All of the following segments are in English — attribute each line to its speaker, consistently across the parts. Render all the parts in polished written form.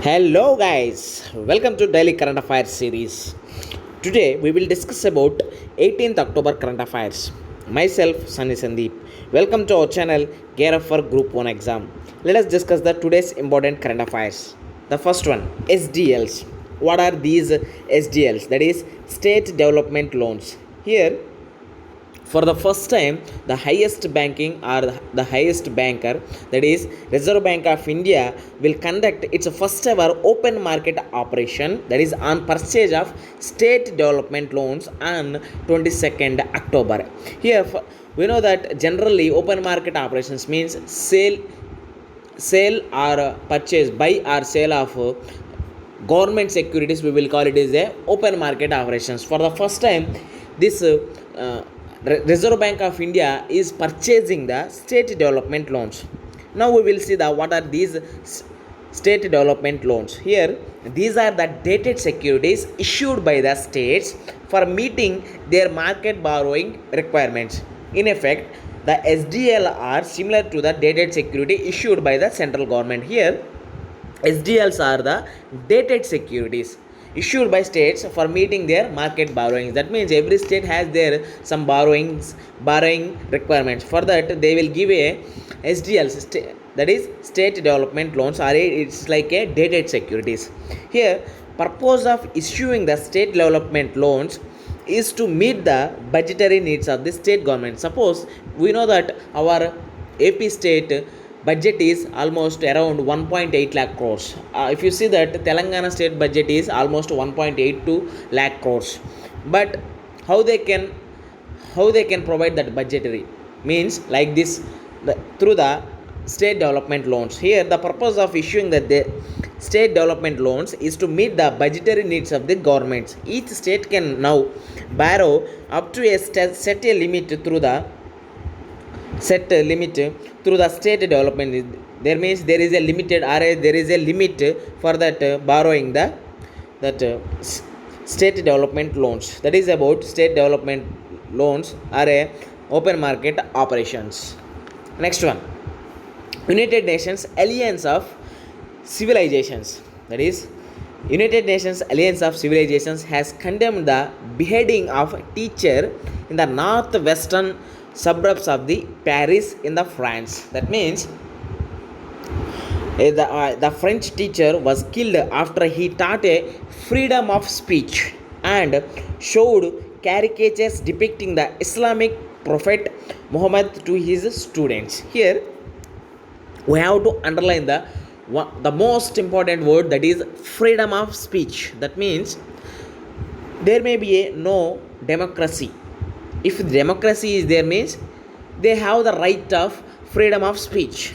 Speaker 1: Hello guys, welcome to Daily Current Affairs series. Today we will discuss about 18th October current affairs. Myself Sunny Sandeep. Welcome to our channel Gear Up for Group 1 exam. Let us discuss the today's important current affairs. The first one, SDLs. What are these SDLs? That is State Development Loans. Here for the first time the highest banking or the highest banker, that is Reserve Bank of India, will conduct its first ever open market operation, that is on purchase of state development loans on 22nd October. Here we know that generally open market operations means sale or purchase, buy or sale of government securities. We will call it as a open market operations. For the first time this Reserve Bank of India is purchasing the state development loans. Now we will see what are these state development loans. Here these are the dated securities issued by the states for meeting their market borrowing requirements. In effect, the SDL are similar to the dated security issued by the central government. Here SDLs are the dated securities issued by states for meeting their market borrowings. That means every state has their some borrowing requirements. For that they will give a SDLs, that is state development loans, or it's like a dated securities. Here purpose of issuing the state development loans is to meet the budgetary needs of the state government. Suppose we know that our AP state budget is almost around 1.8 lakh crores. If you see that Telangana state budget is almost 1.82 lakh crores, but how they can provide that budgetary means like this, through the state development loans. Here the purpose of issuing the state development loans is to meet the budgetary needs of the governments. Each state can now borrow up to a set limit through the state development. There means there is a limited there is a limit for that borrowing that state development loans. That is about state development loans are a open market operations. Next one, United Nations Alliance of Civilizations. That is United Nations Alliance of Civilizations has condemned the beheading of a teacher in the northwestern suburbs of the Paris in the France. That means the French teacher was killed after he taught a freedom of speech and showed caricatures depicting the Islamic prophet Muhammad to his students. Here we have to underline the most important word, that is freedom of speech. That means there may be no democracy. If democracy is there means they have the right of freedom of speech.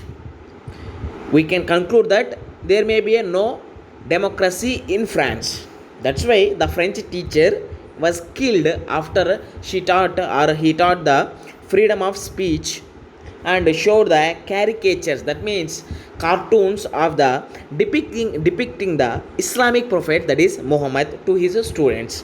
Speaker 1: We can conclude that there may be no democracy in France. That's why the French teacher was killed after he taught the freedom of speech and showed the caricatures, that means cartoons of the depicting the Islamic prophet, that is Muhammad, to his students.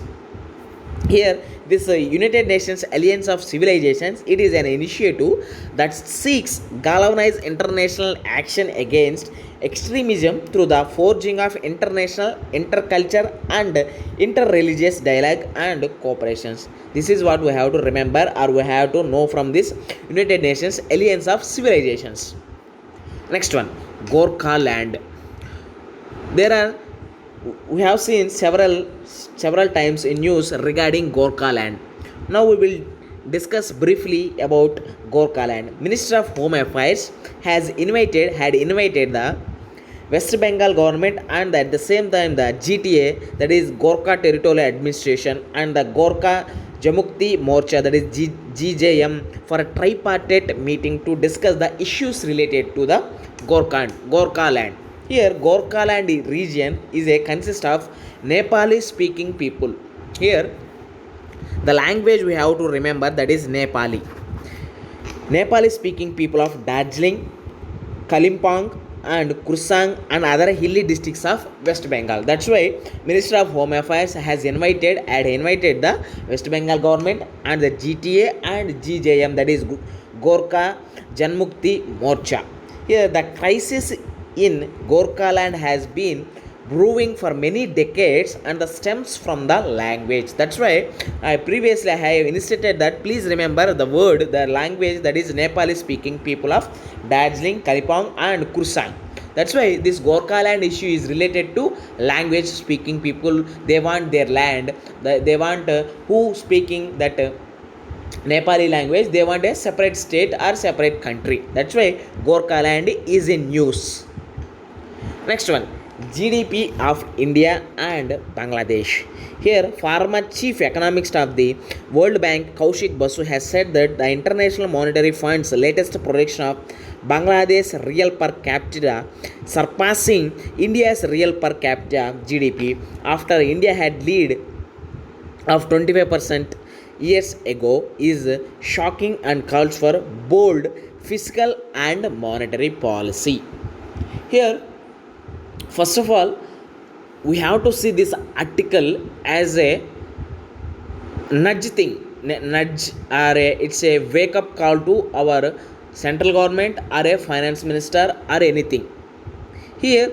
Speaker 1: Here this United Nations Alliance of Civilizations, it is an initiative that seeks galvanize international action against extremism through the forging of international, intercultural and interreligious dialogue and cooperations. This is what we have to remember, or we have to know from this United Nations Alliance of Civilizations. Next one, Gorkha Land. We have seen several times in news regarding Gorkha Land. Now we will discuss briefly about Gorkha Land. Minister of Home Affairs had invited the West Bengal government and at the same time the GTA, that is Gorkha Territorial Administration, and the Gorkha Jamukti Morcha, that is GJM, for a tripartite meeting to discuss the issues related to the Gorkha Land. Here Gorkha Land region consists of Nepali speaking people. Here the language we have to remember, that is Nepali speaking people of Darjeeling, Kalimpong and Kursang and other hilly districts of West Bengal. That's why Minister of Home Affairs had invited the West Bengal government and the GTA and GJM, that is Gorkha Janmukti Morcha. Here the crisis in Gorkha Land has been brewing for many decades and the stems from the language. That's why I previously have instituted that. Please remember the word, the language, that is Nepali speaking people of Darjeeling, Kalipong and Kursang. That's why this Gorkha land issue is related to language speaking people. They want their land. They want who speaking that Nepali language. They want a separate state or separate country. That's why Gorkha land is in news. Next one, GDP of India and Bangladesh. Here, former chief economist of the World Bank, Kaushik Basu, has said that the International Monetary Fund's latest projection of Bangladesh real per capita surpassing India's real per capita GDP after India had lead of 25% years ago is shocking and calls for bold fiscal and monetary policy. Here, first of all, we have to see this article as a nudge thing, nudge, or it's a wake up call to our central government or a finance minister or anything. Here,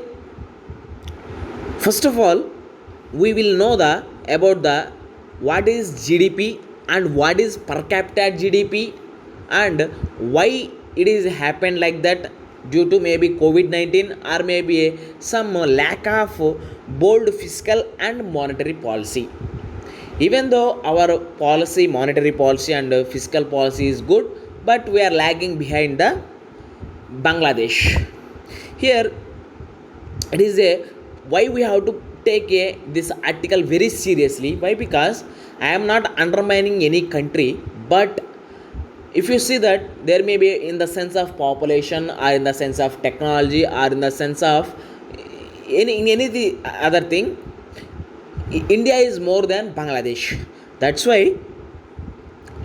Speaker 1: first of all, we will know about the what is GDP and what is per capita GDP and why it is happened like that, due to maybe COVID-19 or maybe some lack of bold fiscal and monetary policy. Even though our policy, monetary policy and fiscal policy is good, but we are lagging behind the Bangladesh. Here it is a why we have to take this article very seriously. Why? Because I am not undermining any country, but if you see that there may be in the sense of population or in the sense of technology or in the sense of any other thing, India is more than Bangladesh. That's why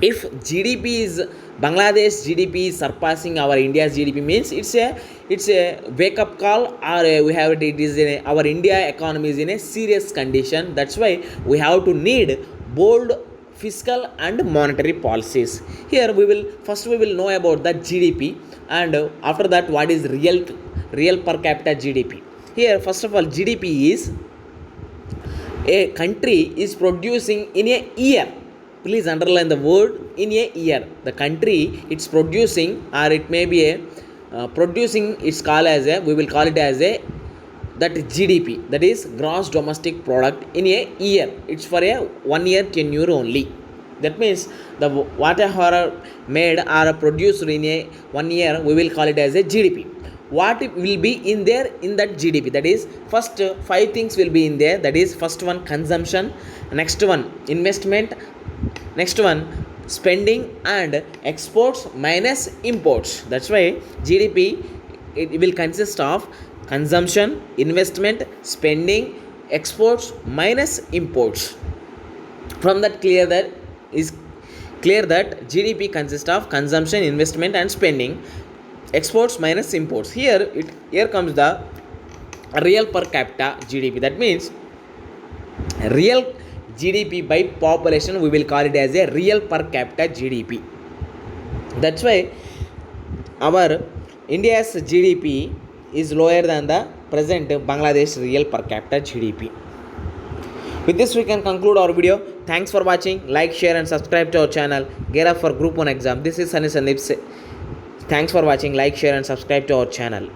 Speaker 1: if GDP is Bangladesh GDP is surpassing our India's GDP, means it's a wake up call, or we have it is our India economy is in a serious condition. That's why we have to need bold fiscal and monetary policies. Here we will know about the GDP, and after that what is real per capita GDP. Here first of all, GDP is a country is producing in a year. Please underline the word in a year. The country it's producing, or it may be a producing, it's called as a, we will call it as a that GDP, that is gross domestic product, in a year. It's for a 1 year tenure only. That means the whatever made or produced in a 1 year, we will call it as a GDP. What will be in there in that GDP? That is first 5 things will be in there. That is first one consumption, next one investment, next one spending and exports minus imports. That's why GDP it will consist of consumption, investment, spending, exports minus imports. From that is clear that GDP consists of consumption, investment and spending, exports minus imports. Here comes the real per capita GDP. That means real GDP by population, we will call it as a real per capita GDP. That's why our India's GDP is lower than the present Bangladesh real per capita GDP. With this we can conclude our video. Thanks for watching. Like, share and subscribe to our channel. Gear up for Group 1 exam. This is Sunny Sandeep. Thanks for watching. Like, share and subscribe to our channel.